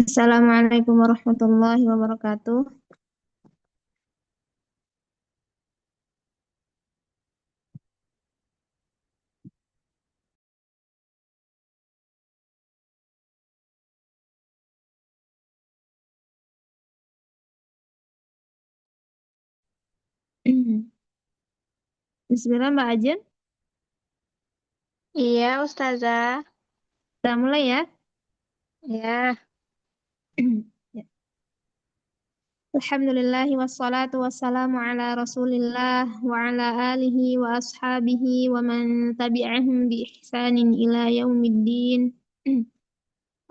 Assalamualaikum warahmatullahi wabarakatuh. Bismillah Mbak Ajeng, Iya, Ustazah. kita mulai ya. Ya, Ya. Alhamdulillahi wassalatu wassalamu ala rasulillah wa ala alihi wa ashabihi wa man tabi'ahum bi ihsanin ila yaumiddin.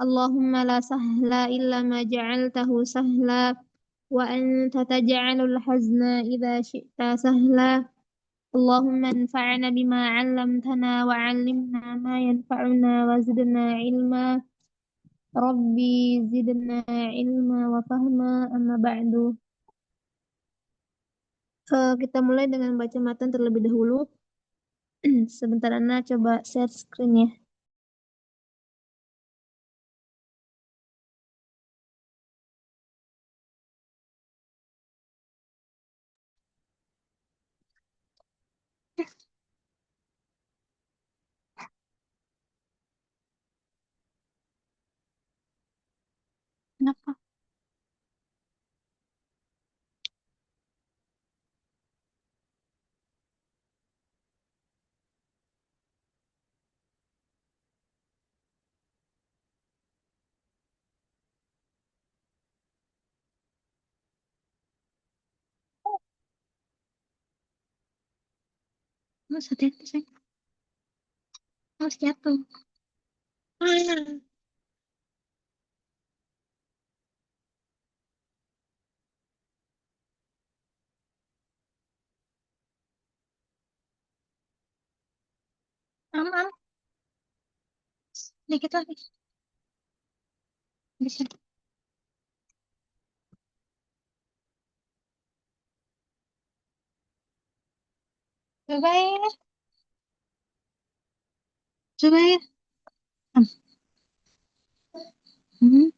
Allahumma la sahla illa ma ja'altahu sahla wa anta taj'alul hazna idha syi'ta sahla. اللهم انفعنا بما علمتنا وعلمنا ما ينفعنا وزدنا علما ربي زدنا علما وفهما أما بعد. Kita mulai dengan baca matan terlebih dahulu. Sebentar Ana coba share screen ya. kenapa? Mas hati-hati, sayang. Mas jatuh. Ah, am, am. Dikit lagi. Bisa. Coba ya. Coba ya. Am. Hmm.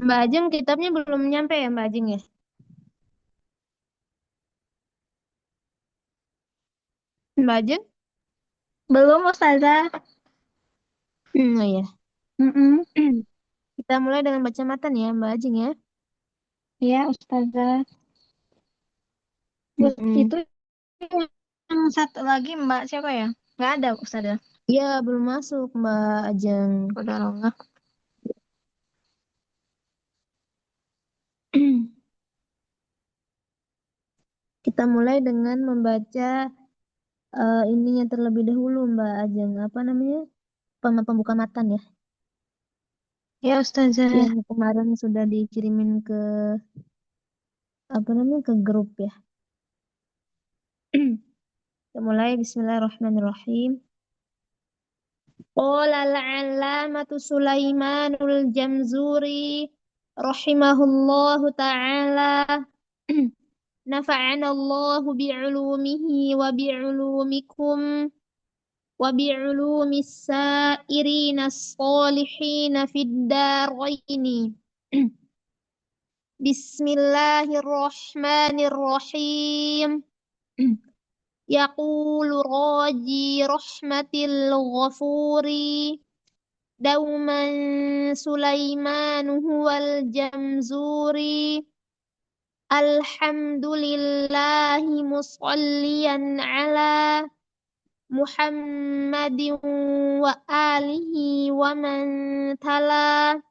Mbak Ajeng kitabnya belum nyampe ya Mbak Ajeng ya? Mbak Ajeng? Belum, Ustazah. Oh ya. Mm-mm. Kita mulai dengan baca matan ya Mbak Ajeng ya. Iya, Ustazah. Terus Mm-mm. itu yang satu lagi Mbak siapa ya? Nggak ada, Ustazah. Iya belum masuk Mbak Ajeng. Udah Allah. Kita mulai dengan membaca ininya terlebih dahulu Mbak Ajeng. Apa namanya? Pembuka matan ya. Ya, Ustazah. Yang kemarin sudah dikirimin ke apa namanya ke grup ya. Kita mulai Bismillahirrahmanirrahim. Qala al-'allamatu Sulaimanul Jamzuri rahimahullahu ta'ala nafa'ana Allahu bi'ulumihi wa bi'ulumikum wa bi'ulumis sa'irina as-salihina fid daraini. Bismillahirrahmanirrahim. يقول راجي رحمة الغفور دوما سليمان هو الجمزوري الحمد لله مصليا على محمد وآله ومن تلا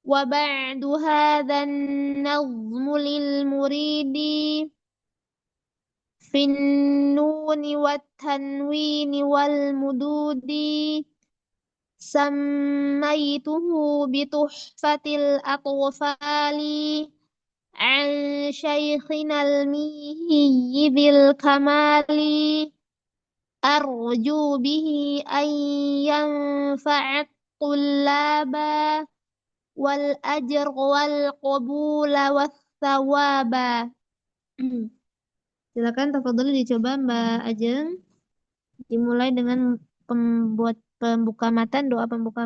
وبعد هذا النظم للمريد في النون والتنوين والمدود سميته بتحفة الأطفال عن شيخنا الميهي ذي الكمال أرجو به أن ينفع الطلاب والأجر والقبول والثواب. Silakan tafadhali dicoba Mbak Ajeng. Dimulai dengan pembuat pembuka matan, doa pembuka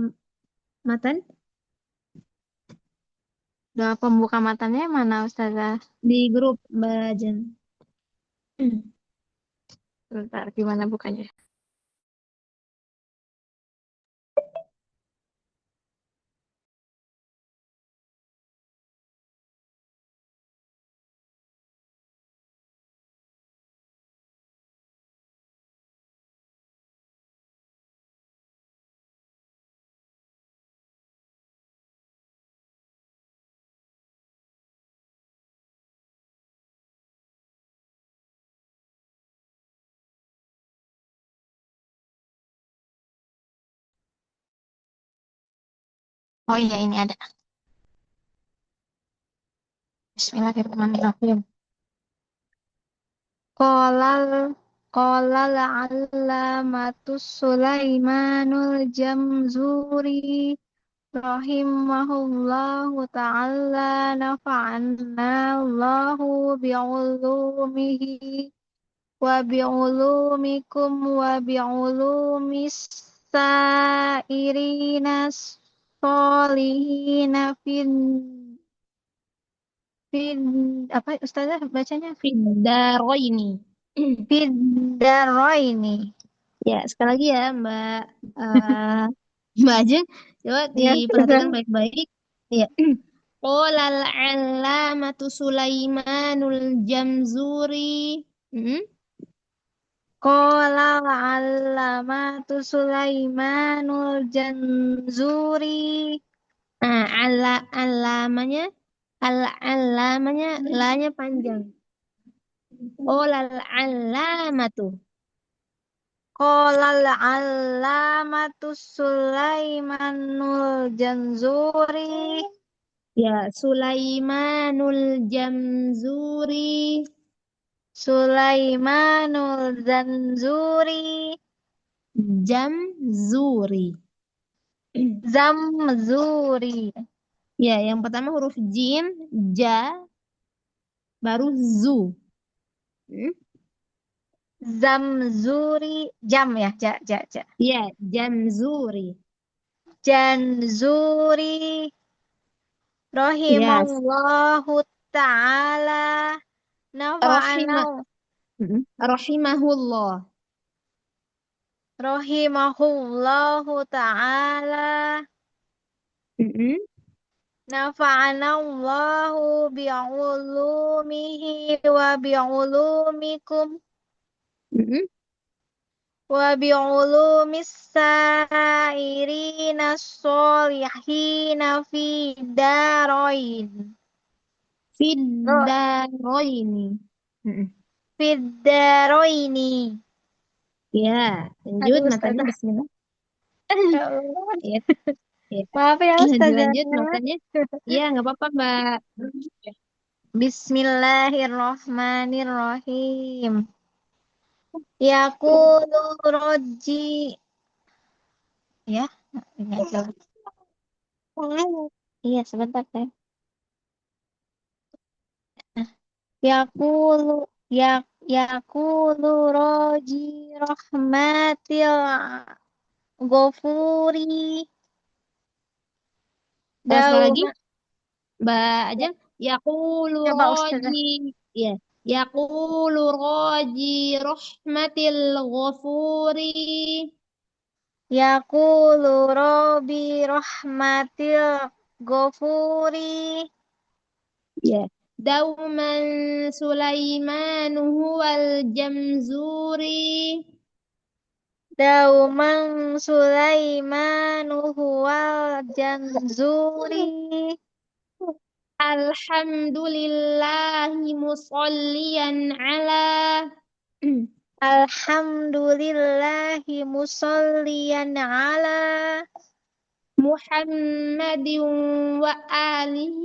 matan Doa pembuka matanya mana Ustazah? di grup Mbak Ajeng. Bentar, gimana bukanya? Oh iya, ini ada. Bismillahirrahmanirrahim. Qolal Qolal Allamatus Sulaimanul Jamzuri rahimahullahu ta'ala nafa'anna Allahu bi'ulumihi wa bi'ulumikum wa bi'ulumis sairinas solihina fin apa Ustazah bacanya? Fiddaroini. Fiddaroini. Ya, sekali lagi ya Mbak eh, Mbak Ajeng, coba Ya, diperhatikan Ustazah. baik-baik. Ya. Qolal allamatu Sulaimanul Jamzuri. Hmm? Qala al-allamatu Sulaimanul Janzuri. Nah, alamanya lanya panjang. Qolal allamatu. Qala al-allamatu Sulaimanul Janzuri. Ya, Sulaimanul Jamzuri. Sulaimanul Zanzuri. Jamzuri. Zamzuri. Ya, yang pertama huruf jim, ja, baru zu. Hmm? Zamzuri. Jam ya, ja. Ya, Jamzuri. Janzuri. Yes. Rahimallahu ta'ala. Nafa'ana. Rahimah. Rahimahullah. Rahimahullahu ta'ala. Mm-mm. Nafa'ana Allahu bi'ulumihi wa bi'ulumikum Mm-mm. wa bi'ulumis sairina solihina fi darain. Fiddaroini. Mm-mm. Fi daraini. Ya, lanjut Aduh matanya Ustazah. bismillah. Ya Allah. Ya, ya. Maaf ya Ustazah. Dilanjut matanya. Ya, nggak apa-apa, Mbak. Bismillahirrahmanirrahim. Yaqulu roji. Ya, ini aja. Iya, sebentar teh. Yaqulu ya yaqulu roji rahmatil ghafuri Sekali lagi, dauma. Mbak Ajeng. Yaqulu Coba Ustazah. roji. Ya. Yaqulu roji rahmatil ghafuri. Yaqulu robi rahmatil ghafuri. Ya. Dauman Sulaiman huwal jamzuri. Dauman Sulaimanu huwal janzuri. Alhamdulillahi musalliyan ala. Alhamdulillahi musalliyan ala محمد وآله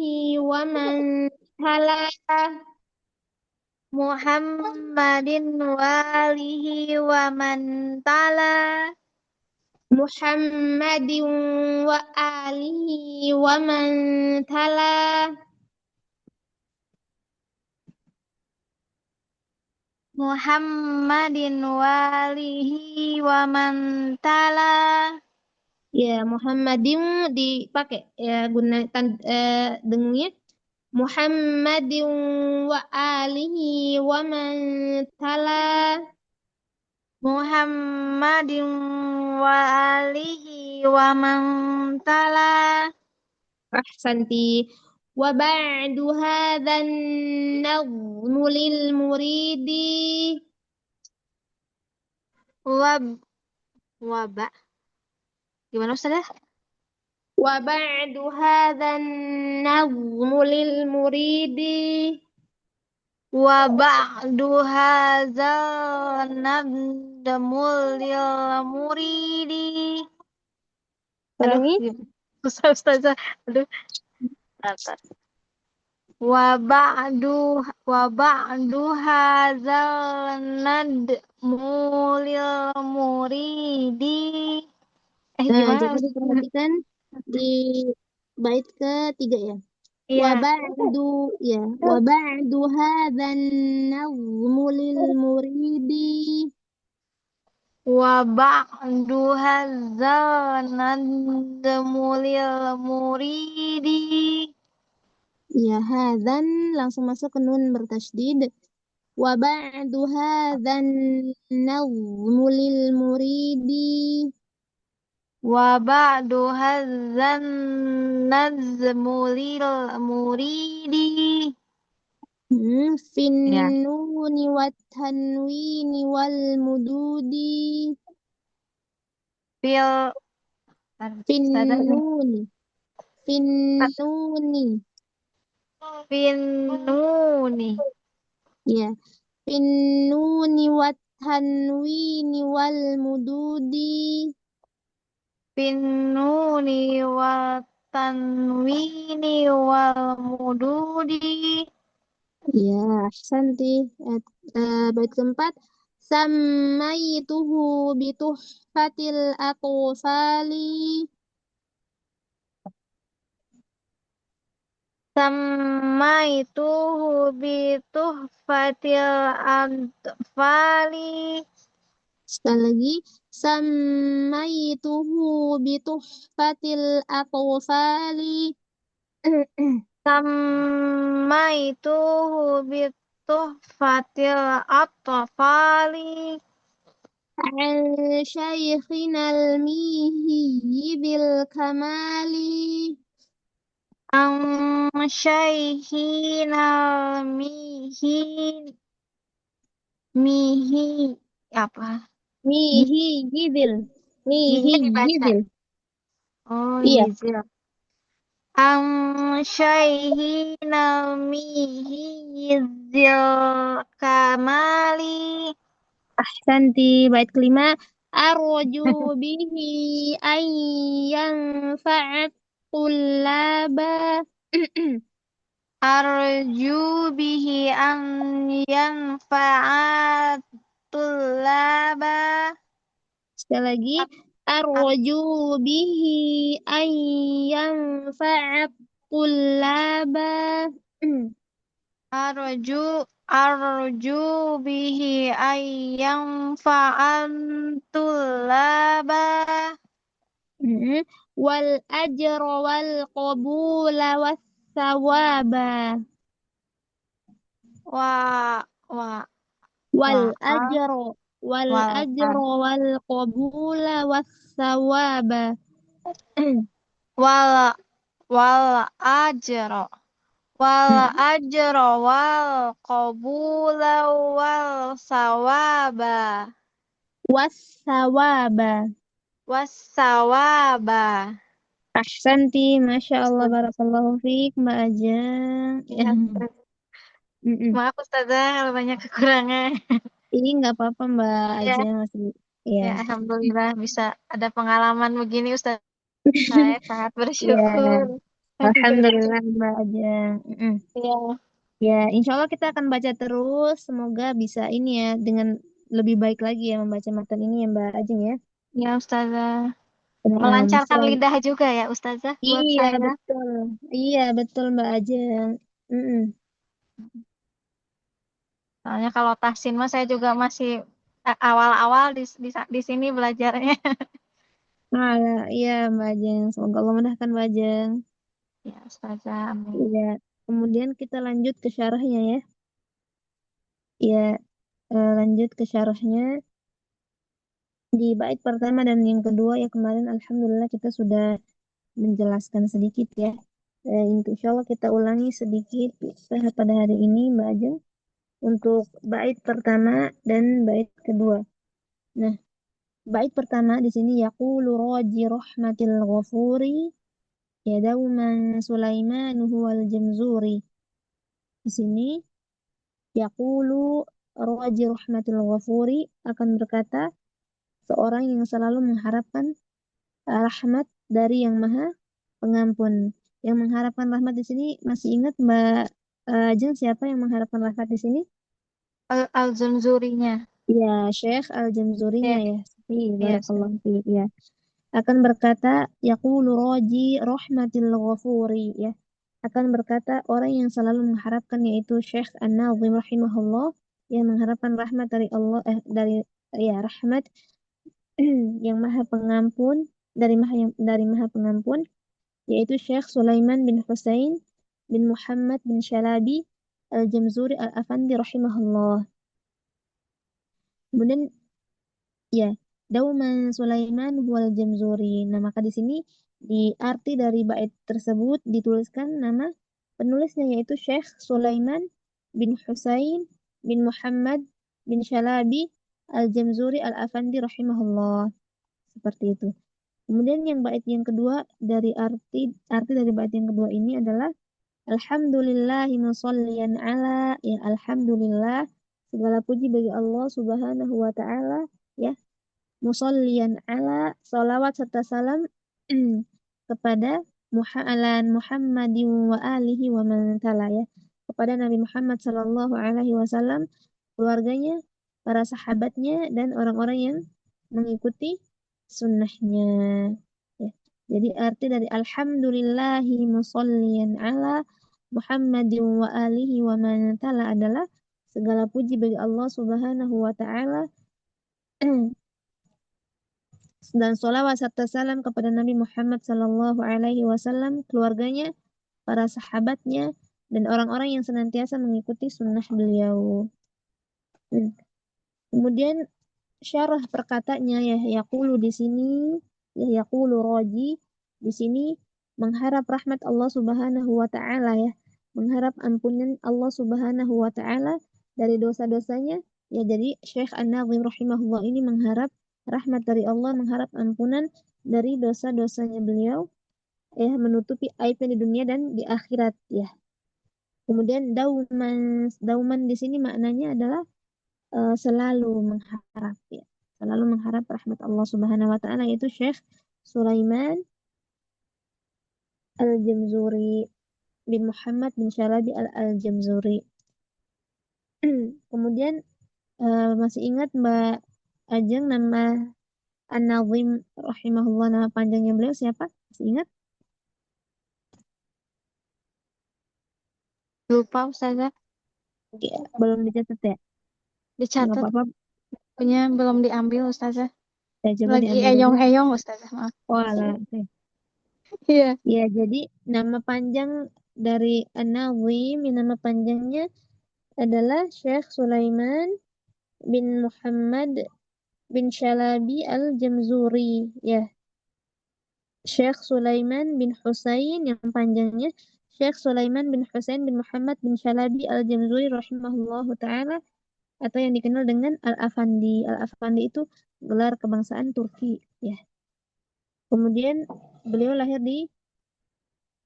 ومن تلا Muhammadin walihi wa man tala. محمد وآله ومن تلا Muhammadin walihi wa man tala. ya Muhammadin dipakai ya guna dengungnya Muhammadin wa alihi wa man tala Muhammadin wa alihi wa man tala. ahsanti wa ba'du hadzal nazmu lil muridi Wab waba. Gimana Ustazah? wa ba'du hadzal nazmu lil muridi Wa ba'du hadzal nadmul lil muridi. Aduh, ulangi susah Ustazah. Aduh, ntar. Wa ba'du hadzal nadmul lil muridi. nah Gimana jadi Ustazah? diperhatikan di bait ketiga ya Iya. wa ba'du hadzal nazmu lil muridi Wa ba'du hadzal nadmul lil muridi. ya hadzan langsung masuk ke nun bertasydid wa ba'du hadzal nazmu lil muridi Wa ba'du hadzal nazmul lil muridi. fin Ya. nuni wat tanwini wal mududi Fil fin Ustazah nih. nuni fin nuni Fin nuni. ya fin nuni wat tanwini wal mududi Fin nuni wa tanwini wal mududi. ya ahsanti bait keempat sammaituhu bituhfatil atfali Samaituhu bituhfatil atfali. sekali lagi sammaituhu bituhfatil atfali Samaituhu bituhfatil atfali. عن شيخنا الميهي بالكمال Ang syaikhina mihi mihi apa? ميهي جذل Mihi ميهي dibaca. جذل Oh, iya yizil. Ang syaikhina mihi yizil kamali. ahsanti bait kelima arju bihi an yanfa'at tullaba Arju bihi an yanfa'at tullaba. sekali lagi arju bihi an yanfa'at tullaba Arju bihi ayyam fa'an tullaba. wal ajra wal qabula was sawaba Wa wa wal wa al ajra wal wal ajra wal qabula was sawaba wal wal ajra wal ajra wal qabula wal sawaba was sawaba was sawaba. ahsanti masya Allah barakallahu fiik Mbak Ajeng ya. Mm-mm. Maaf Ustazah kalau banyak kekurangan. Ini nggak apa-apa Mbak Ya, Ajeng masih ya. ya alhamdulillah bisa ada pengalaman begini Ustaz. Saya sangat Ya, bersyukur. Saya juga Alhamdulillah bersyukur. Mbak Ajeng. Mm-mm. Ya, Ya, insya Allah kita akan baca terus. Semoga bisa ini ya, dengan lebih baik lagi ya membaca matan ini ya Mbak Ajeng ya. ya Ustazah. Nah, Melancarkan lidah juga ya Ustazah buat iya saya. betul. Iya betul Mbak Ajeng. Mm-mm. Soalnya kalau tahsin mah saya juga masih awal-awal di sini belajarnya. Alah, iya Mbak Ajeng. Semoga Allah mudahkan Mbak Ajeng. Ya Ustazah, amin. Iya. Kemudian kita lanjut ke syarahnya ya. Iya, lanjut ke syarahnya. Di bait pertama dan yang kedua ya kemarin Alhamdulillah kita sudah menjelaskan sedikit ya. Insya Allah kita ulangi sedikit pada hari ini Mbak Ajeng untuk bait pertama dan bait kedua. Nah, bait pertama di sini yaqulu raji rahmatil ghafuri ya dauman Sulaiman huwal jamzuri. Di sini yaqulu raji rahmatil ghafuri akan berkata seorang yang selalu mengharapkan rahmat dari yang Maha Pengampun. Yang mengharapkan rahmat di sini masih ingat Mbak Jeng siapa yang mengharapkan rahmat di sini? Al-Zunzurinya. Ya, Syekh Al-Jamzurinya Ya, ya. Iya, iya barakallahu Ustazah. fi. Ya. Akan berkata yaqulu raji rahmatil ghafuri ya. Akan berkata orang yang selalu mengharapkan yaitu Syekh An-Nazim rahimahullah yang mengharapkan rahmat dari Allah dari ya rahmat yang Maha Pengampun dari Maha Pengampun yaitu Syekh Sulaiman bin Husain bin Muhammad bin Syalabi Al-Jamzuri Al-Afandi rahimahullah. Kemudian ya, Dauman Sulaiman wal Jamzuri. Nah, maka di sini di arti dari bait tersebut dituliskan nama penulisnya yaitu Syekh Sulaiman bin Husain bin Muhammad bin Syalabi Al-Jamzuri Al-Afandi rahimahullah. Seperti itu. Kemudian yang bait yang kedua dari arti dari bait yang kedua ini adalah Alhamdulillahi musalliyan ala ya alhamdulillah segala puji bagi Allah Subhanahu wa taala ya musalliyan ala salawat serta salam kepada Muhammadin wa alihi wa man tala ya kepada Nabi Muhammad sallallahu alaihi wasallam keluarganya para sahabatnya dan orang-orang yang mengikuti sunnahnya ya. Jadi arti dari alhamdulillahi musalliyan ala Muhammadin wa alihi wa man tala adalah segala puji bagi Allah Subhanahu wa taala dan sholawat serta salam kepada Nabi Muhammad Sallallahu Alaihi Wasallam, keluarganya, para sahabatnya, dan orang-orang yang senantiasa mengikuti sunnah beliau. Hmm. Kemudian syarah perkataannya ya yaqulu di sini ya yaqulu roji di sini mengharap rahmat Allah Subhanahu wa taala ya mengharap ampunan Allah Subhanahu wa taala dari dosa-dosanya ya jadi Syekh An-Nazim rahimahullah ini mengharap rahmat dari Allah mengharap ampunan dari dosa-dosanya beliau ya menutupi aibnya di dunia dan di akhirat ya kemudian dauman di sini maknanya adalah selalu mengharap ya. Selalu mengharap rahmat Allah Subhanahu wa taala yaitu Syekh Sulaiman Al-Jamzuri bin Muhammad bin Syalabi Al-Jamzuri. Kemudian masih ingat Mbak Ajeng nama An-Nazim rahimahullah nama panjangnya beliau siapa? Masih ingat? Lupa Ustazah. Ya, belum dicatat ya? Nggak Dicatat apa-apa. punya belum diambil Ustazah. Ya, coba Lagi diambil dulu. eyong-eyong Ustazah, maaf. Oh, alah. Oke. Iya. Ya, jadi nama panjang dari An-Nazim, nama panjangnya adalah Syekh Sulaiman bin Muhammad bin Syalabi Al-Jamzuri. Ya, Syekh Sulaiman bin Husain yang panjangnya Syekh Sulaiman bin Husain bin Muhammad bin Syalabi Al-Jamzuri rahimahullahu taala atau yang dikenal dengan Al-Afandi. Al-Afandi itu gelar kebangsaan Turki, ya. Kemudian beliau lahir di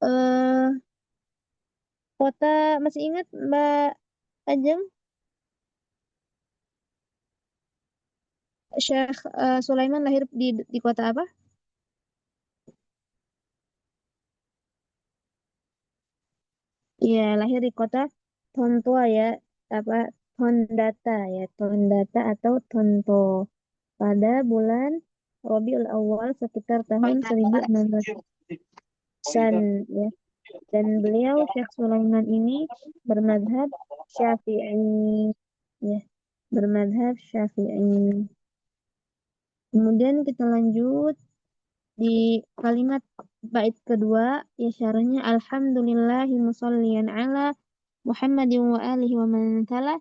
eh, kota masih ingat Mbak Ajeng? Syekh Sulaiman lahir di kota apa? Iya, lahir di kota Tontoa ya, apa Tondata ya, Tondata atau Tonto pada bulan Rabiul Awal sekitar tahun 1600-an ya. Dan beliau Syekh Sulaiman ini bermadhab Syafi'i ya, bermadhab Syafi'i. Kemudian kita lanjut di kalimat bait kedua ya syarahnya alhamdulillahi musalliyan ala Muhammadin wa alihi wa man tala.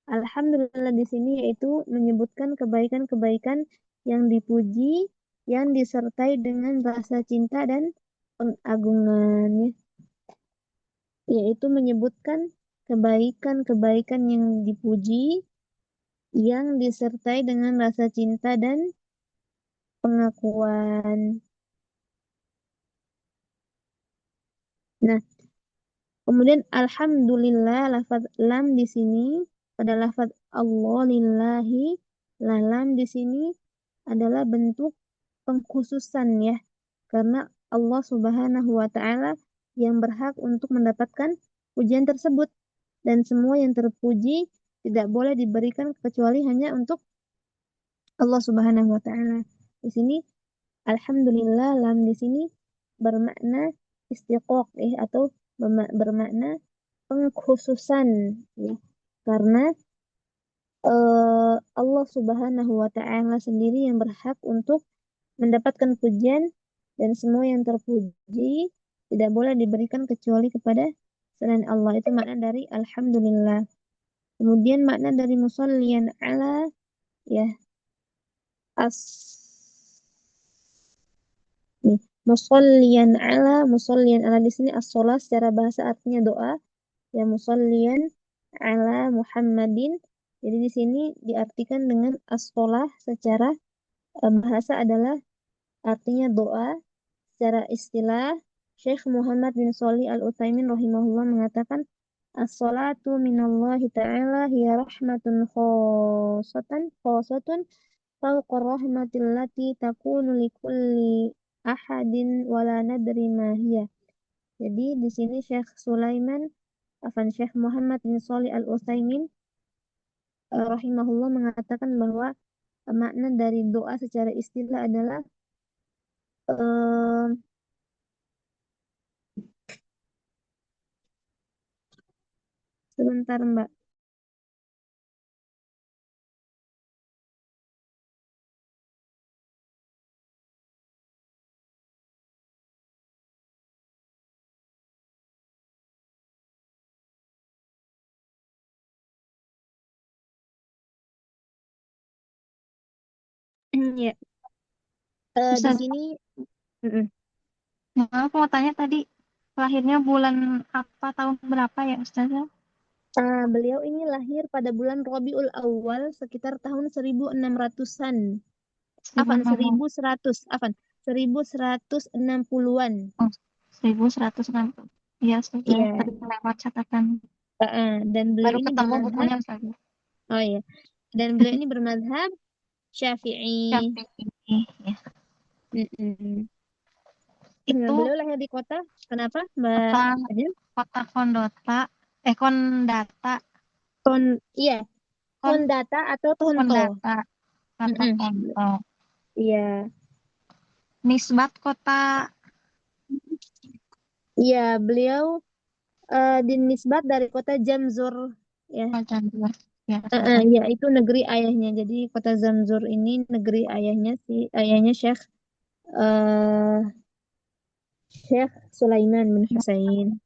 Alhamdulillah di sini yaitu menyebutkan kebaikan-kebaikan yang dipuji yang disertai dengan rasa cinta dan pengagungan ya. Yaitu menyebutkan kebaikan-kebaikan yang dipuji yang disertai dengan rasa cinta dan pengakuan. Nah, kemudian alhamdulillah lafaz lam di sini pada lafaz Allah lillahi lam di sini adalah bentuk pengkhususan ya. Karena Allah Subhanahu wa taala yang berhak untuk mendapatkan pujian tersebut dan semua yang terpuji tidak boleh diberikan kecuali hanya untuk Allah Subhanahu wa taala. Di sini alhamdulillah lam di sini bermakna istiqoq atau bermakna pengkhususan ya. Karena Allah Subhanahu wa taala sendiri yang berhak untuk mendapatkan pujian dan semua yang terpuji tidak boleh diberikan kecuali kepada selain Allah. Itu makna dari alhamdulillah. Kemudian makna dari musallian ala ya as nih, musallian ala di sini as-shalah secara bahasa artinya doa ya musallian ala Muhammadin. Jadi di sini diartikan dengan as-shalah secara bahasa adalah artinya doa. Secara istilah Syekh Muhammad bin Shalih Al-Utsaimin rahimahullah mengatakan as-salatu minallahi ta'ala hiya rahmatun khosatun fawqa rahmatil lati takunu likulli ahadin wala nadri ma hiya. Jadi di sini Syekh Sulaiman Syekh Muhammad bin Shalih Al-Utsaimin rahimahullah mengatakan bahwa makna dari doa secara istilah adalah eh, sebentar Mbak. Ya, di Ustazah, sini mm-mm. maaf mau tanya tadi lahirnya bulan apa tahun berapa ya Ustazah? Beliau ini lahir pada bulan Rabiul Awal sekitar tahun 1600-an. Afan 1600. 1100, afan 1160-an. Oh, 1160. Iya Ustazah, Iya, tadi lewat catatan. dan beliau Baru ini ketemu bermadhab, bukunya Ustazah. oh iya, dan beliau ini bermadhab Syafi'i. Syafi'i. Ya. Mm-mm. Nah, Itu beliau lahir di kota, kenapa Mbak kota Ajeng? kota Kondata, Ton, iya, Kon Tondata atau Tonto. Kondata, kota Mm-mm. Konto. Iya, Nisbat kota iya, beliau dinisbat dari kota Jamzur. Ya, Pajandur. Ya Ustazah. ya itu negeri ayahnya. Jadi kota Zamzur ini negeri ayahnya si ayahnya eh Syekh Sulaiman bin Husain.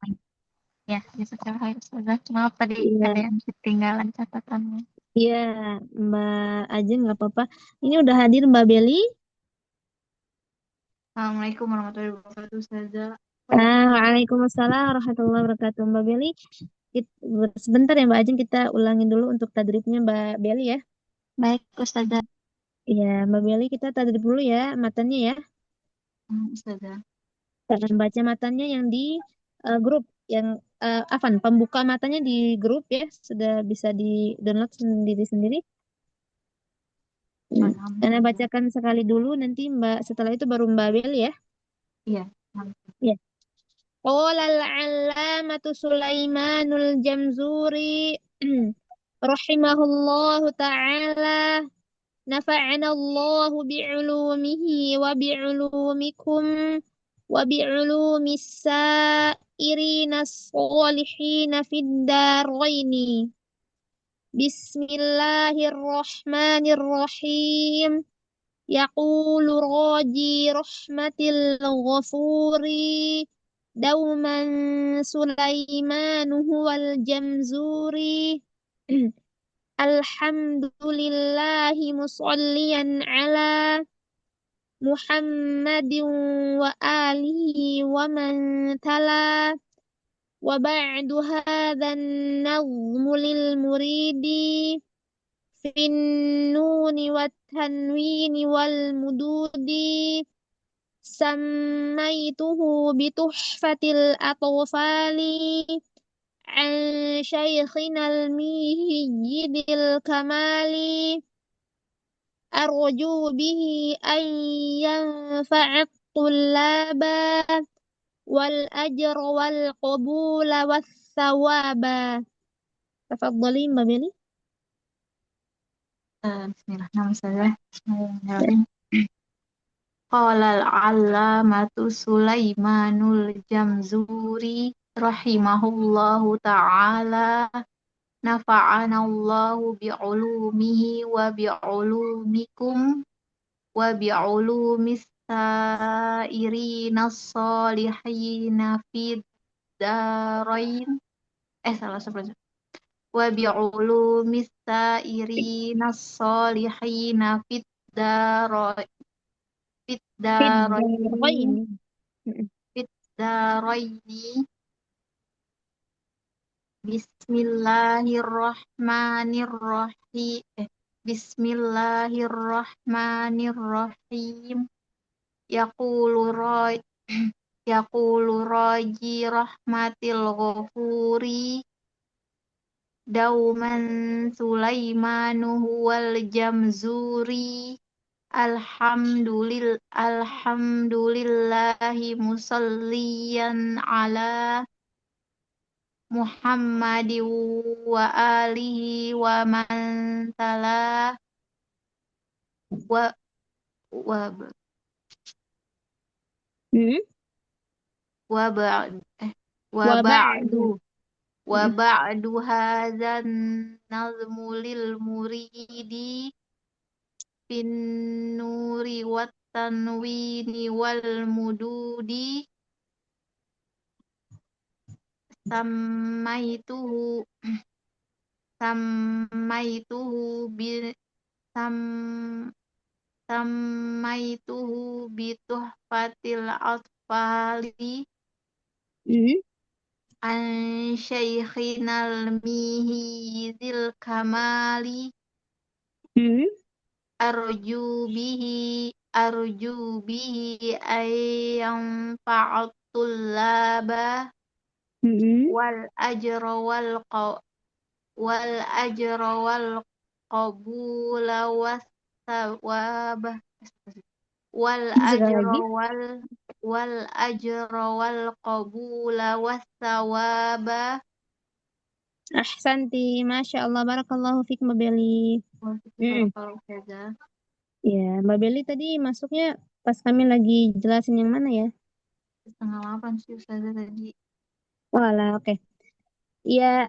Ya, bisa Hai Ustazah. Maaf tadi Iya, ada yang ketinggalan catatannya. iya Mbak Ajeng nggak apa-apa. Ini udah hadir Mbak Beli. Assalamualaikum warahmatullahi wabarakatuh, Ustazah. Waalaikumsalam warahmatullahi wabarakatuh. Mbak Beli, sebentar ya Mbak Ajeng kita ulangin dulu untuk tadribnya Mbak Beli ya. Baik, Ustazah. Iya, Mbak Beli kita tadrib dulu ya matanya ya. Ustazah. Dan baca matanya yang di grup yang Afan pembuka matanya di grup ya sudah bisa di download sendiri-sendiri. Nah, Anda Alhamdulillah. bacakan sekali dulu nanti Mbak setelah itu baru Mbak Bel ya. Iya. Ya. قال العلامة سليمان الجمزوري رحمه الله تعالى نفعنا الله بعلومه وبعلومكم وبعلوم السائرين الصالحين في الدارين بسم الله الرحمن الرحيم يقول راجي رحمة الغفور دوما سليمان هو الجمزوري الحمد لله مصليا على محمد وآله ومن تلا وبعد هذا النظم للمريد في النون والتنوين والمدود سميته بتحفة الأطفال عن شيخنا الميهي ذي الكمال أرجو به أن ينفع الطلاب والأجر والقبول والثواب. تفضلي Mbak Beli. Bismillahirrahmanirrahim. Bismillahirrahmanirrahim. Qala al-allamatu Sulaimanul Jamzuri rahimahullahu ta'ala nafa'anallahu bi'ulumihi wa bi'ulumikum wa bi'ulumis sairinas salihina fid darain. Salah sebenarnya. Wa bi'ulumis sairinas salihina darain Fid-daraini. fit daraini. Bismillahirrahmanirrahim. Bismillahirrahmanirrahim. Yaqulu ra Yaqulu raji rahmatil ghafuri dauman Sulaimanu huwal jamzuri alhamdulillahi musalliyan ala Muhammadin wa alihi wa man tala wa wa Hmm? wa ba'd wa Wa ba'du ba'du. Hmm. hadzan nazmu lil muridi fin nuri wat tanwini wal mududi Samaituhu samaituhu bi sam samaituhu bi tuhfatil atfali Hmm. an syaikhinal mihizil kamali Hmm. arju bihi ayyam fa'atul laba Hmm. wal ajra wal ajra wal qabula was sawab wal Sekali ajra lagi. wal ajra wal qabula was sawaba Ahsanti. Masya Allah. Barakallahu fiik Mbak Beli. wa fikum Hmm. barakallahu fikum. Ya, Mbak Beli tadi masuknya pas kami lagi jelasin yang mana ya? 7:30 sih Ustazah tadi. Walah, oke. Ya,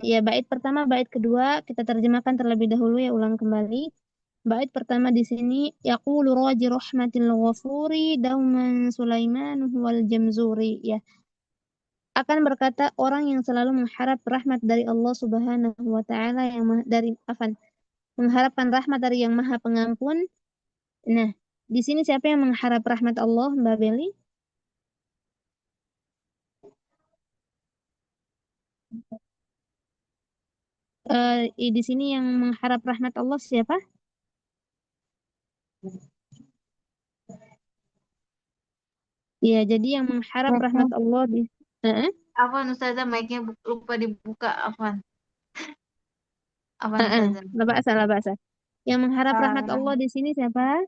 ya bait pertama, bait kedua kita terjemahkan terlebih dahulu ya, ulang kembali. Bait pertama di sini yaqulu raji rahmatil ghafuri dauman Sulaiman wal jamzuri ya. Akan berkata orang yang selalu mengharap rahmat dari Allah Subhanahu wa taala mengharapkan rahmat dari yang Maha Pengampun. Nah, di sini siapa yang mengharap rahmat Allah, Mbak Beli? Di sini yang mengharap rahmat Allah siapa? Ya, jadi yang mengharap rahmat Allah di Heeh, Afwan Ustazah, mic-nya lupa dibuka. Afwan heeh, Ustazah. la ba'sa, la ba'sa. Yang mengharap rahmat Allah di sini siapa?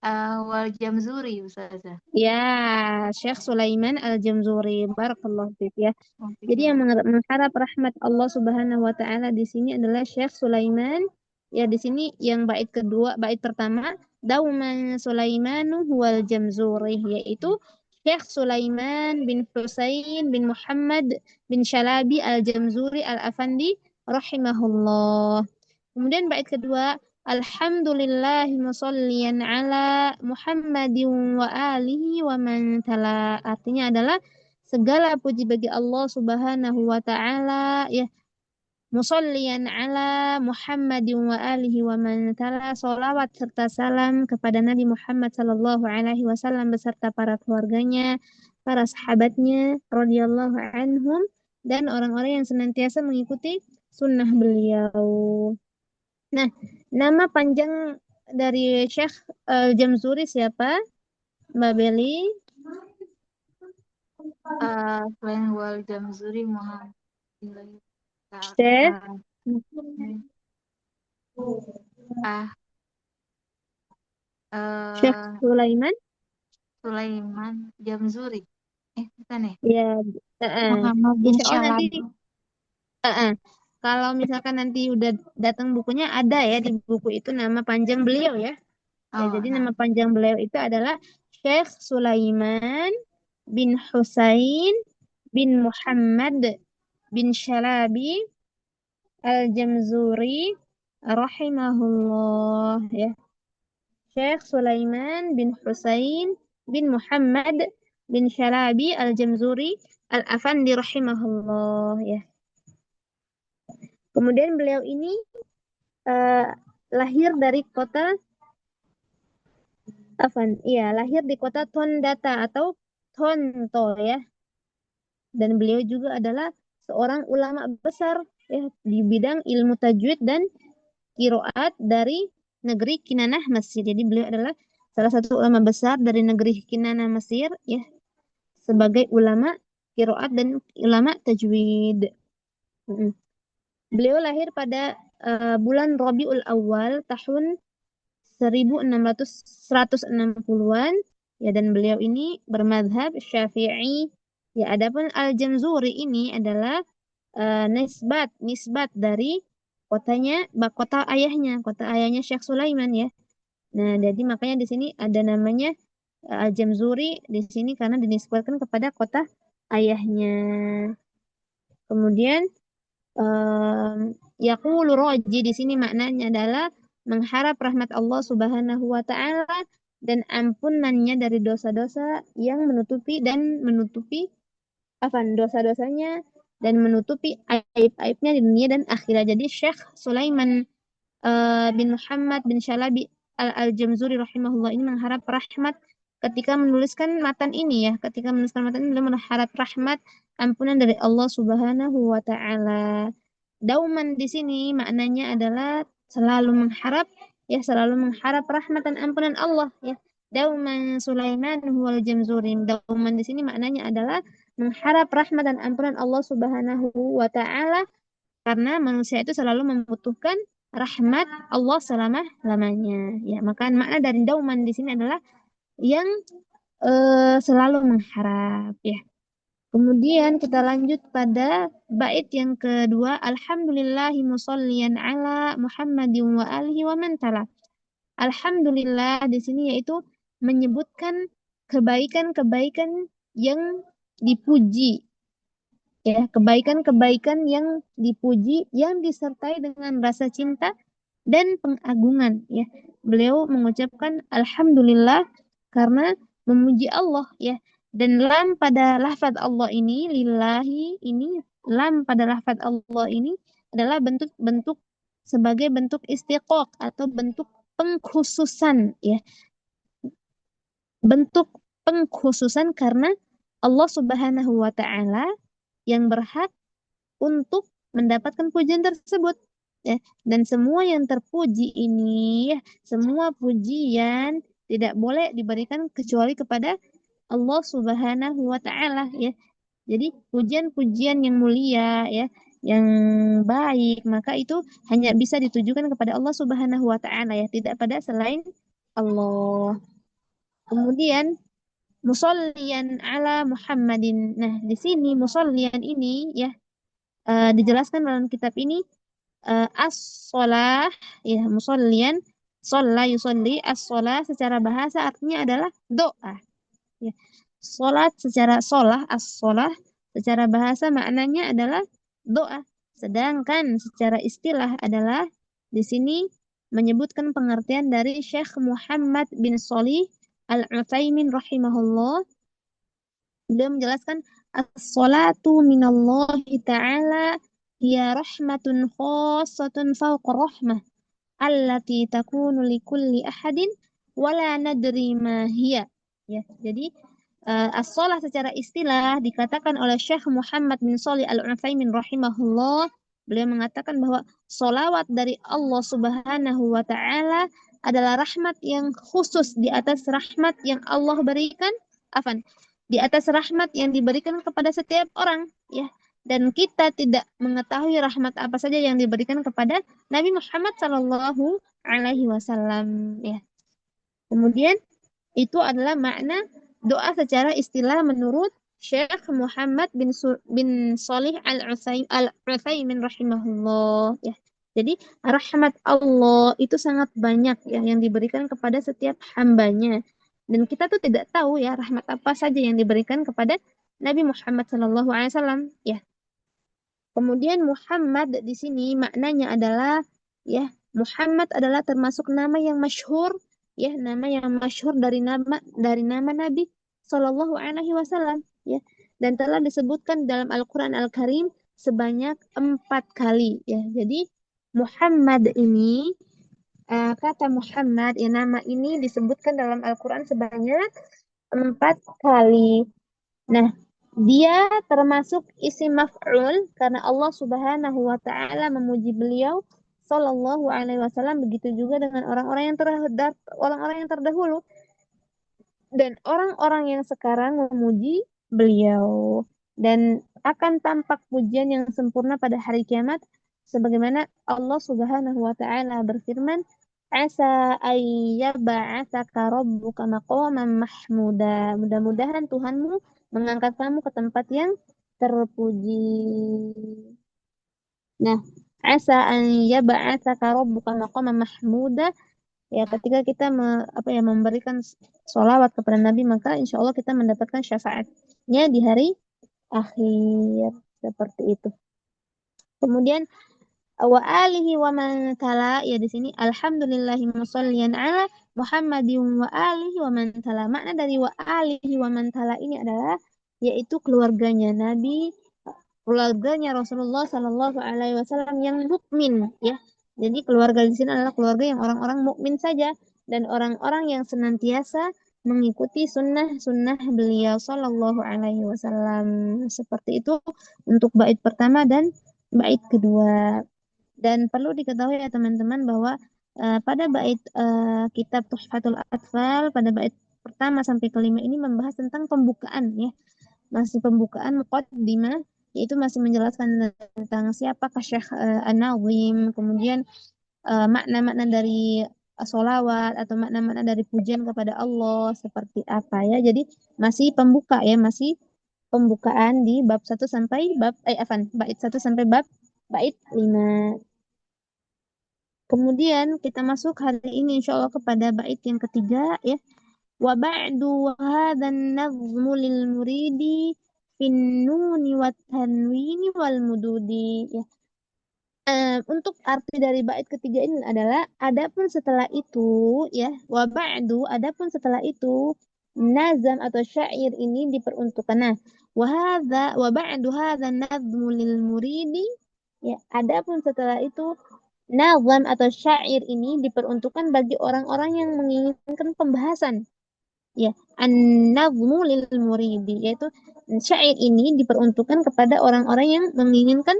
Wal Jamzuri Ustazah. Ya, Syekh Sulaiman Al-Jamzuri. Barakallahu fiik ya. Jadi yang Alhamdulillah. mengharap rahmat Allah Subhanahu wa taala di sini adalah Syekh Sulaiman. Ya, di sini yang bait kedua, bait pertama, Dauman Sulaimanu huwal Jamzuri, yaitu Syekh Sulaiman bin Husain bin Muhammad bin Shalabi Al-Jamzuri Al-Afandi rahimahullah. Kemudian bait kedua, Alhamdulillahi musalliyan ala Muhammadin wa alihi wa man tala. Artinya adalah segala puji bagi Allah Subhanahu wa taala, ya, musalliyan ala Muhammadin wa alihi wa man tala, salawat serta salam kepada Nabi Muhammad sallallahu alaihi wasallam beserta para keluarganya, para sahabatnya radhiyallahu anhum, dan orang-orang yang senantiasa mengikuti sunnah beliau. Nah, nama panjang dari Syekh Jamzuri siapa, Mbak Beli? Selain Wal Jamzuri Muhammad. Syekh Ah, Syekh eh, Sulaiman. Sulaiman Jamzuri. Bukan ya? Ya, Muhammad bin insya Allah nanti, Syalabi. kalau misalkan nanti udah datang bukunya ada ya di buku itu nama panjang beliau ya. Ya, Oh, jadi nah. nama panjang beliau itu adalah Syekh Sulaiman bin Husain bin Muhammad bin Shalabi Al-Jamzuri rahimahullah ya. Syekh Sulaiman bin Husain bin Muhammad bin Shalabi Al-Jamzuri Al-Afandi rahimahullah ya. Kemudian beliau ini eh, lahir dari kota iya, lahir di kota Tondata atau Tonto ya. Dan beliau juga adalah seorang ulama besar ya di bidang ilmu tajwid dan qiraat dari negeri Kinanah Mesir. Jadi beliau adalah salah satu ulama besar dari negeri Kinanah Mesir ya, sebagai ulama qiraat dan ulama tajwid. Mm. Beliau lahir pada bulan Rabiul Awal tahun 160-an ya, dan beliau ini bermadhab Syafi'i. Ya, adapun Al-Jamzuri ini adalah nisbat dari kota ayahnya Syekh Sulaiman ya. Nah, jadi makanya di sini ada namanya Al-Jamzuri di sini karena dinisbatkan kepada kota ayahnya. Kemudian yaqulu roji di sini maknanya adalah mengharap rahmat Allah Subhanahu wa taala dan ampunannya dari dosa-dosa yang menutupi dosa-dosanya dan menutupi aib-aibnya di dunia dan akhirat. Jadi Syekh Sulaiman bin Muhammad bin Shalabi Al-Jamzuri rahimahullah ini mengharap rahmat ketika menuliskan matan ini ya. Ketika menuliskan matan ini beliau mengharap rahmat ampunan dari Allah Subhanahu wa taala. Dauman di sini maknanya adalah selalu mengharap ya, selalu mengharap rahmat dan ampunan Allah ya. Dauman Sulaiman huwal Jamzuri. Dauman di sini maknanya adalah mengharap rahmat dan ampunan Allah Subhanahu wa taala karena manusia itu selalu membutuhkan rahmat Allah selama-lamanya. Ya, maka makna dari dauman di sini adalah yang selalu mengharap ya. Kemudian kita lanjut pada bait yang kedua, Alhamdulillahi musalliyan ala Muhammadin wa alihi wa man tala. Alhamdulillah di sini yaitu menyebutkan kebaikan-kebaikan yang dipuji ya, kebaikan-kebaikan yang dipuji yang disertai dengan rasa cinta dan pengagungan ya. Beliau mengucapkan alhamdulillah karena memuji Allah ya. Dan lam pada lafaz Allah ini lillahi ini, lam pada lafaz Allah ini adalah bentuk-bentuk sebagai bentuk istiqaq atau bentuk pengkhususan ya. Bentuk pengkhususan karena Allah Subhanahu wa taala yang berhak untuk mendapatkan pujian tersebut ya. Dan semua yang terpuji ini ya, semua pujian tidak boleh diberikan kecuali kepada Allah Subhanahu wa taala ya. Jadi pujian-pujian yang mulia ya, yang baik, maka itu hanya bisa ditujukan kepada Allah Subhanahu wa taala ya, tidak pada selain Allah. Kemudian musollian ala Muhammadin. Nah, di sini musollian ini ya dijelaskan dalam kitab ini as-sholah ya musollian sholla yusolli as-sholah secara bahasa artinya adalah doa ya. Sholat secara sholah as-sholah secara bahasa maknanya adalah doa. Sedangkan secara istilah adalah di sini menyebutkan pengertian dari Syekh Muhammad bin Shalih Al-Utsaimin rahimahullah. Beliau menjelaskan as-salatu minallahi ta'ala hiya rahmatun khassatun fawqa rahmah allati takunu likulli ahadin wala nadri ma hiya. Ya, jadi as-shalah secara istilah dikatakan oleh Syekh Muhammad bin Shalih Al-Utsaimin rahimahullah. Beliau mengatakan bahwa solawat dari Allah Subhanahu wa taala adalah rahmat yang khusus di atas rahmat yang Allah berikan, afan, di atas rahmat yang diberikan kepada setiap orang, ya. Dan kita tidak mengetahui rahmat apa saja yang diberikan kepada Nabi Muhammad Sallallahu Alaihi Wasallam, ya. Kemudian itu adalah makna doa secara istilah menurut Syekh Muhammad bin Shalih Al-Utsaimin rahimahullah, ya. Jadi rahmat Allah itu sangat banyak ya yang diberikan kepada setiap hambanya. Dan kita tuh tidak tahu ya rahmat apa saja yang diberikan kepada Nabi Muhammad Sallallahu Alaihi Wasallam, ya. Kemudian Muhammad di sini maknanya adalah ya Muhammad adalah termasuk nama yang masyhur, ya, nama yang masyhur dari nama Nabi Shallallahu Alaihi Wasallam, ya, dan telah disebutkan dalam Al-Quran Al-Karim sebanyak 4 kali, ya. Jadi Muhammad ini kata Muhammad ya nama ini disebutkan dalam Al-Quran sebanyak 4 kali. Nah, dia termasuk isim maf'ul karena Allah Subhanahu wa taala memuji beliau sallallahu alaihi wasallam, begitu juga dengan orang-orang yang terdahulu dan orang-orang yang sekarang memuji beliau, dan akan tampak pujian yang sempurna pada hari kiamat sebagaimana Allah Subhanahu wa taala berfirman, asa ayyab'atsaka rabbuka maqaman mahmuda. Mudah-mudahan Tuhanmu mengangkat kamu ke tempat yang terpuji. Nah, asa ayyab'atsaka rabbuka maqaman mahmuda. Ya, ketika kita memberikan sholawat kepada Nabi, maka insya Allah kita mendapatkan syafaatnya di hari akhir. Seperti itu. Kemudian wa alihi wa man tala, ya di sini alhamdulillahi musallian ala Muhammadin wa alihi wa man tala. Makna dari wa alihi wa man tala ini adalah yaitu keluarganya Nabi, keluarganya Rasulullah Sallallahu Alaihi Wasallam yang mukmin, ya. Jadi keluarga di sini adalah keluarga yang orang-orang mukmin saja dan orang-orang yang senantiasa mengikuti sunnah-sunnah beliau Sallallahu Alaihi Wasallam. Seperti itu untuk bait pertama dan bait kedua. Dan perlu diketahui ya teman-teman bahwa pada bait kitab Tuhfatul Atfal pada bait pertama sampai kelima ini membahas tentang pembukaan, ya. Masih pembukaan muqaddimah, yaitu masih menjelaskan tentang siapakah Syekh An-Nazim, kemudian makna-makna dari sholawat atau makna-makna dari pujian kepada Allah seperti apa, ya. Jadi masih pembuka, ya, masih pembukaan di bab 1 sampai bait 1 sampai bait 5. Kemudian kita masuk hari ini insya Allah kepada bait yang ketiga, ya. Wa ba'du hadzal nazmu lil muridi fin nuni wat tanwini wal mududi, ya. Untuk arti dari bait ketiga ini adalah adapun setelah itu, ya, wa ba'du, adapun setelah itu nazam atau syair ini diperuntukkan. Nah, wa ba'du hadzal nazmu lil muridi, ya, adapun setelah itu nazam atau syair ini diperuntukkan bagi orang-orang yang menginginkan pembahasan, ya. An-nazmu lil muridi, yaitu syair ini diperuntukkan kepada orang-orang yang menginginkan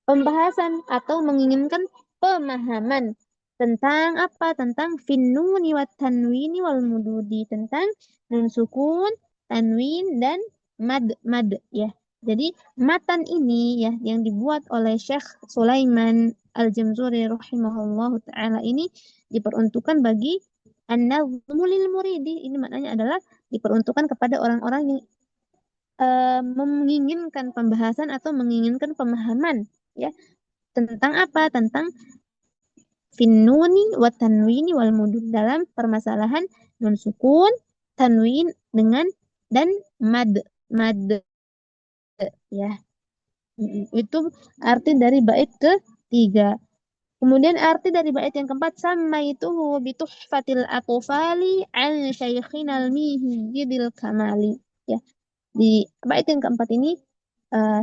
pembahasan atau menginginkan pemahaman tentang apa? Tentang finnuni wat tanwini wal mududi, tentang nun sukun, tanwin dan mad, ya. Jadi matan ini, ya, yang dibuat oleh Syekh Sulaiman Al-Jamzuri rahimahullahu taala ini diperuntukkan bagi An-nazmu lil muridi. Ini maknanya adalah diperuntukkan kepada orang-orang yang menginginkan pembahasan atau menginginkan pemahaman ya tentang apa? Tentang finnuni wa tanwini wal mudud dalam permasalahan nun sukun, tanwin dengan dan mad mad ya. Itu arti dari bait ketiga. Kemudian arti dari bait yang keempat sama itu bituhfatil atfali an syaikhinal mihiyidil kamali. Ya, di bait yang keempat ini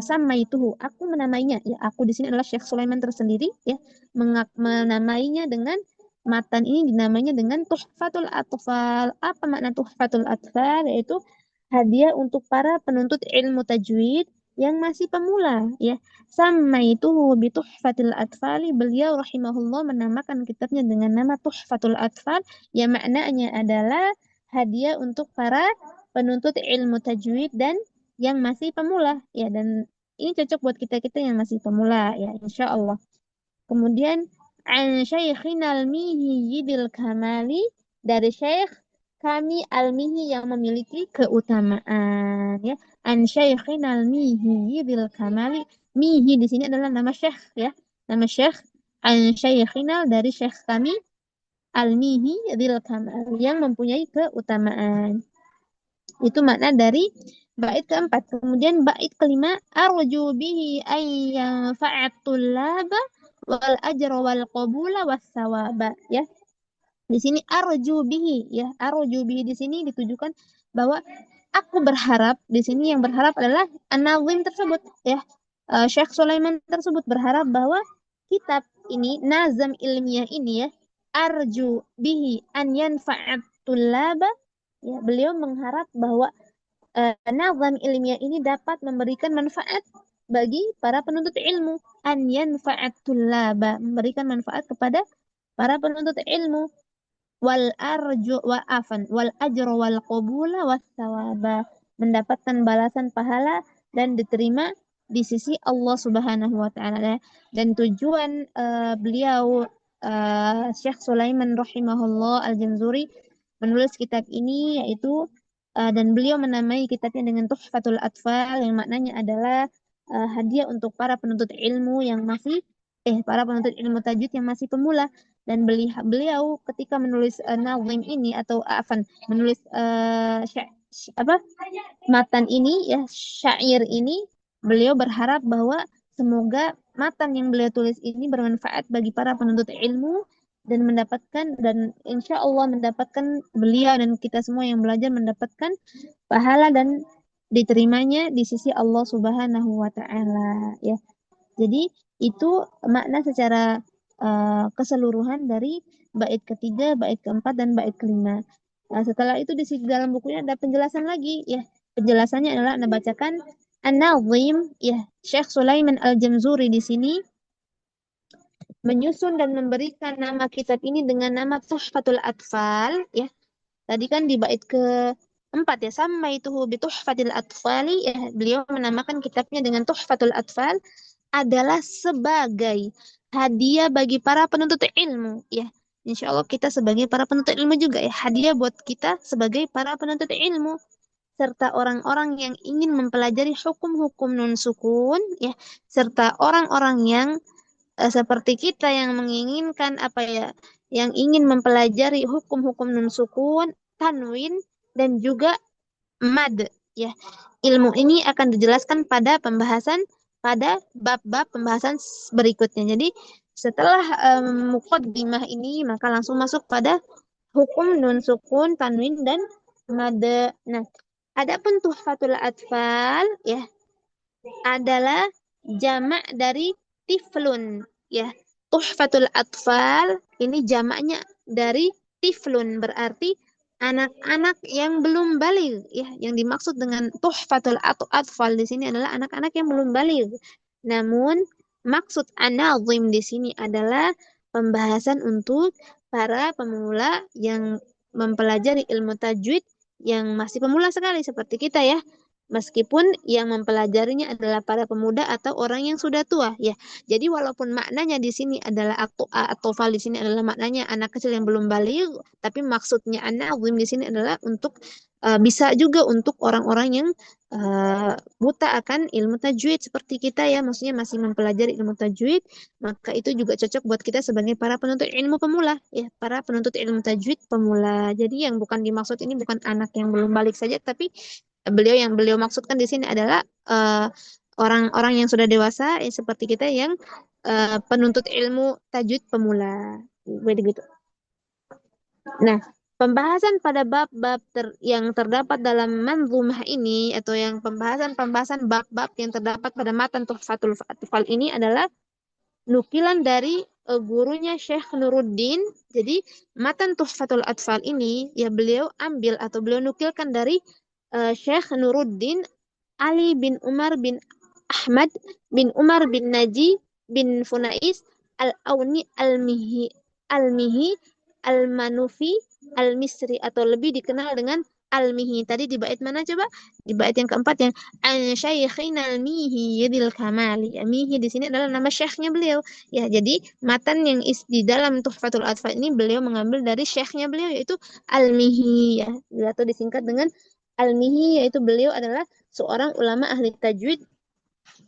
sama itu aku menamainya ya aku di sini adalah Syekh Sulaiman tersendiri ya menamainya dengan matan ini dinamainya dengan Tuhfatul Atfal. Apa makna Tuhfatul Atfal? Yaitu hadiah untuk para penuntut ilmu tajwid yang masih pemula ya. Sama itu Bituhfatil Atfali, beliau rahimahullah menamakan kitabnya dengan nama Tuhfatul Atfal yang maknanya adalah hadiah untuk para penuntut ilmu tajwid dan yang masih pemula ya dan ini cocok buat kita-kita yang masih pemula ya insya Allah. Kemudian an syaikhina al-mihi bil kamali, dari syekh kami al-mihi yang memiliki keutamaan ya. An syaikhina al-mihi bil kamali. Mihi di sini adalah nama syekh ya. Nama syekh an syaikhina dari syekh kami al-mihi bil kamali yang mempunyai keutamaan. Itu makna dari bait keempat. Kemudian bait kelima, arju bihi ayyanfa'at tullaba wal ajra wal qabula was sawaba ya. Di sini arju bihi ya. Arju bihi di sini ditujukan bahwa aku berharap, di sini yang berharap adalah an-nazim tersebut ya. Syekh Sulaiman tersebut berharap bahwa kitab ini, nazam ilmiah ini ya, arju bihi an yanfa'at tullaba ya, beliau mengharap bahwa nazam ilmiah ini dapat memberikan manfaat bagi para penuntut ilmu. An yanfa'at tullaba, memberikan manfaat kepada para penuntut ilmu. Wal arju wa afan wal ajra wal qabula was sawaba, mendapatkan balasan pahala dan diterima di sisi Allah Subhanahu wa taala. Dan tujuan beliau Syekh Sulaiman rahimahullah Al-Jamzuri menulis kitab ini yaitu dan beliau menamai kitabnya dengan Tuhfatul Atfal yang maknanya adalah hadiah untuk para penuntut ilmu yang masih para penuntut ilmu tajwid yang masih pemula. Dan beliau ketika menulis nazim ini atau afan menulis apa matan ini ya syair ini, beliau berharap bahwa semoga matan yang beliau tulis ini bermanfaat bagi para penuntut ilmu dan mendapatkan dan insya Allah mendapatkan beliau dan kita semua yang belajar mendapatkan pahala dan diterimanya di sisi Allah Subhanahu wa taala ya. Jadi itu makna secara keseluruhan dari bait ketiga, bait keempat dan bait kelima. Setelah itu di dalam bukunya ada penjelasan lagi ya. Penjelasannya adalah Anda bacakan An-Nazim ya. Syekh Sulaiman Al-Jamzuri di sini menyusun dan memberikan nama kitab ini dengan nama Tuhfatul Atfal ya. Tadi kan di bait keempat ya, sama itu Bituhfatil Atfali ya. Beliau menamakan kitabnya dengan Tuhfatul Atfal adalah sebagai hadiah bagi para penuntut ilmu ya. Insya Allah kita sebagai para penuntut ilmu juga ya, hadiah buat kita sebagai para penuntut ilmu serta orang-orang yang ingin mempelajari hukum-hukum nun sukun ya, serta orang-orang yang seperti kita yang menginginkan apa ya, yang ingin mempelajari hukum-hukum nun sukun, tanwin dan juga mad ya. Ilmu ini akan dijelaskan pada bab-bab pembahasan berikutnya. Jadi setelah muqaddimah ini maka langsung masuk pada hukum nun sukun, tanwin dan mad. Nah, adapun Tuhfatul Atfal ya adalah jamak dari tiflun ya. Tuhfatul Atfal ini jamaknya dari tiflun, berarti anak-anak yang belum baligh ya. Yang dimaksud dengan Tuhfatul Atfal di sini adalah anak-anak yang belum baligh. Namun maksud an-nazim di sini adalah pembahasan untuk para pemula yang mempelajari ilmu tajwid yang masih pemula sekali seperti kita ya. meskipun yang mempelajarinya adalah para pemuda atau orang yang sudah tua ya. Jadi walaupun maknanya di sini adalah atau fal di sini adalah maknanya anak kecil yang belum balik, tapi maksudnya an-nazim di sini adalah untuk bisa juga untuk orang-orang yang eh, buta akan ilmu tajwid seperti kita ya, maksudnya masih mempelajari ilmu tajwid, maka itu juga cocok buat kita sebagai para penuntut ilmu pemula ya, para penuntut ilmu tajwid pemula. Jadi yang bukan dimaksud ini bukan anak yang belum balik saja, tapi beliau maksudkan di sini adalah orang-orang yang sudah dewasa seperti kita yang penuntut ilmu tajwid pemula. Begitu. Nah, pembahasan pada bab-bab yang terdapat dalam manzumah ini atau yang pembahasan bab-bab yang terdapat pada matan Tuhfatul Atfal ini adalah nukilan dari gurunya Syekh Nuruddin. Jadi, matan Tuhfatul Atfal ini ya beliau ambil atau beliau nukilkan dari Syekh Nuruddin Ali bin Umar bin Ahmad bin Umar bin Naji bin Funais Al-Auni Al-Mihi Al-Manufi Al-Misri atau lebih dikenal dengan Al-Mihi. Tadi di bait mana coba? Di bait yang keempat yang An Syaikhina Al-Mihi Yadil Kamali. Ya, Mihi di sini adalah nama syekhnya beliau. Ya, jadi matan yang di dalam Tuhfatul Atfal ini beliau mengambil dari syekhnya beliau yaitu Al-Mihi ya. Atau disingkat dengan Al-Mihi, yaitu beliau adalah seorang ulama ahli tajwid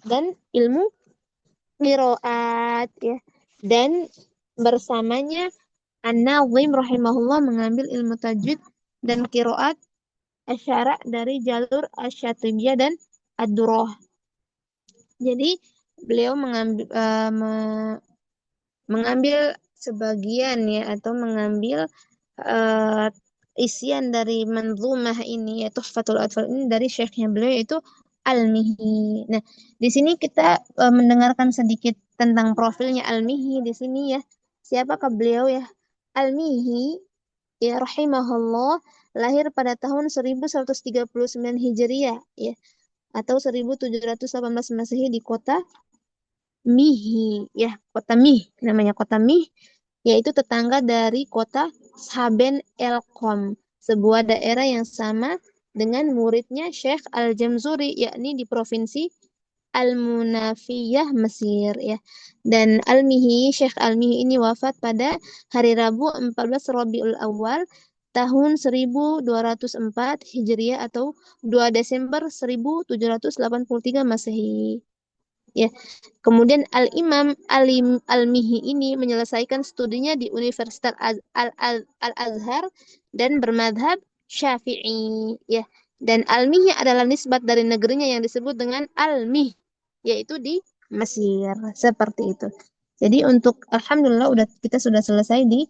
dan ilmu qiraat ya. Dan bersamanya An-Nazim rahimahullah mengambil ilmu tajwid dan qiraat asyara dari jalur Asyatibiyah dan Ad-Durrah. Jadi beliau mengambil sebagian ya atau mengambil uh, isian dari manzumah ini yaitu Tuhfatul Atfal ini dari syekhnya beliau yaitu Al-Mihi. Nah, di sini kita mendengarkan sedikit tentang profilnya Al-Mihi di sini ya. Siapakah beliau ya? Al-Mihi ya rahimahullah lahir pada tahun 1139 Hijriah ya atau 1718 Masehi di kota Mihi ya, kota Mih namanya kota Mih yaitu tetangga dari kota Saben Elkom, sebuah daerah yang sama dengan muridnya Syekh Al-Jamzuri yakni di provinsi Al-Munafiyah Mesir ya. Dan Syekh Al-Mihi ini wafat pada hari Rabu 14 Rabiul Awal tahun 1204 Hijriah atau 2 Desember 1783 Masehi. Ya, kemudian Al-Mihi ini menyelesaikan studinya di Universitas Al-Azhar dan bermadhab Syafi'i. Ya, dan Al-Mihi adalah nisbat dari negerinya yang disebut dengan Al-Mih, yaitu di Mesir. Seperti itu. Jadi untuk Alhamdulillah kita sudah selesai di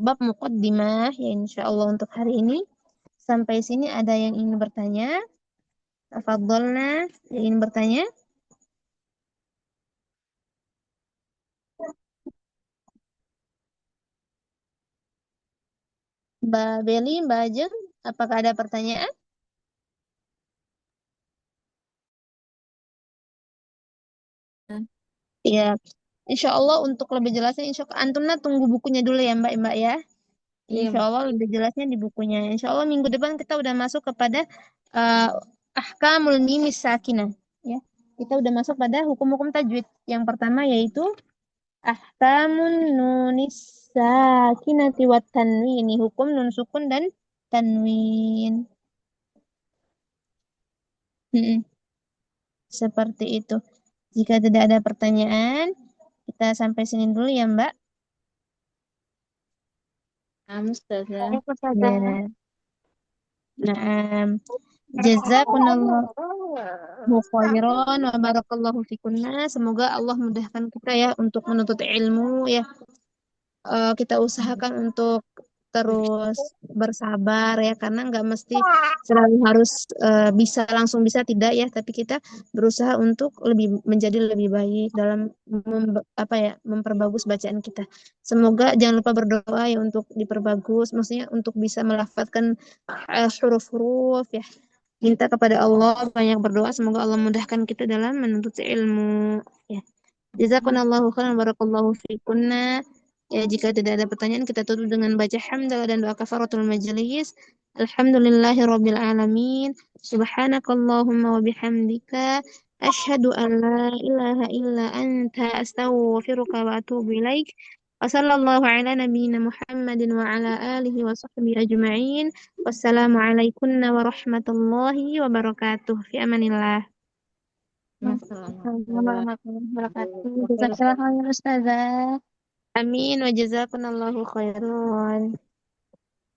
bab muqaddimah ya insya Allah untuk hari ini. Sampai sini ada yang ingin bertanya? Tafadholna, yang ingin bertanya? Mbak Beli, Mbak Ajeng, apakah ada pertanyaan? Ya, insya Allah untuk lebih jelasnya, insya Allah Antumna tunggu bukunya dulu ya Mbak ya. Insya Iya. Allah lebih jelasnya di bukunya. Insya Allah minggu depan kita udah masuk kepada uh, Ahkamul Mimis Sakinah. Ya, kita udah masuk pada hukum-hukum tajwid. Yang pertama yaitu Ahkamun Nunis Sakinati wat Tanwini, hukum nun sukun dan tanwin. Mm-mm. Seperti itu. Jika tidak ada pertanyaan, kita sampai sini dulu ya, Mbak. Baik, Ustazah. Ustazah. Ya. Nah, jazakumullahu khairan wa barakallahu fikunna. Semoga Allah mudahkan kita ya untuk menuntut ilmu ya. Kita usahakan untuk terus bersabar ya karena nggak mesti selalu harus bisa langsung bisa tidak ya tapi kita berusaha untuk menjadi lebih baik dalam apa ya memperbagus bacaan kita. Semoga jangan lupa berdoa ya untuk diperbagus maksudnya untuk bisa melafazkan huruf-huruf ya. Minta kepada Allah banyak berdoa semoga Allah mudahkan kita dalam menuntut ilmu ya. Jazakallahu khairan barakallahu fikunna. Ya, jika tidak ada pertanyaan, kita tutup dengan baca hamdalah dan doa kafaratul majelis. Alhamdulillahirabbil alamin. Subhanakallahumma wa bihamdika asyhadu an la ilaha illa anta astaghfiruka wa atubu ilaik. Wa sallallahu ala nabiyyina Muhammadin wa ala alihi wa sahbihi ajma'in. Wassalamu alaikum warahmatullahi wabarakatuh. Fi amanillah. Assalamualaikum Warahmatullahi wabarakatuh. warahmatullahi Jazakallah wabarakatuh. khairan Ustazah. Amin wa jazakumullahu khairan.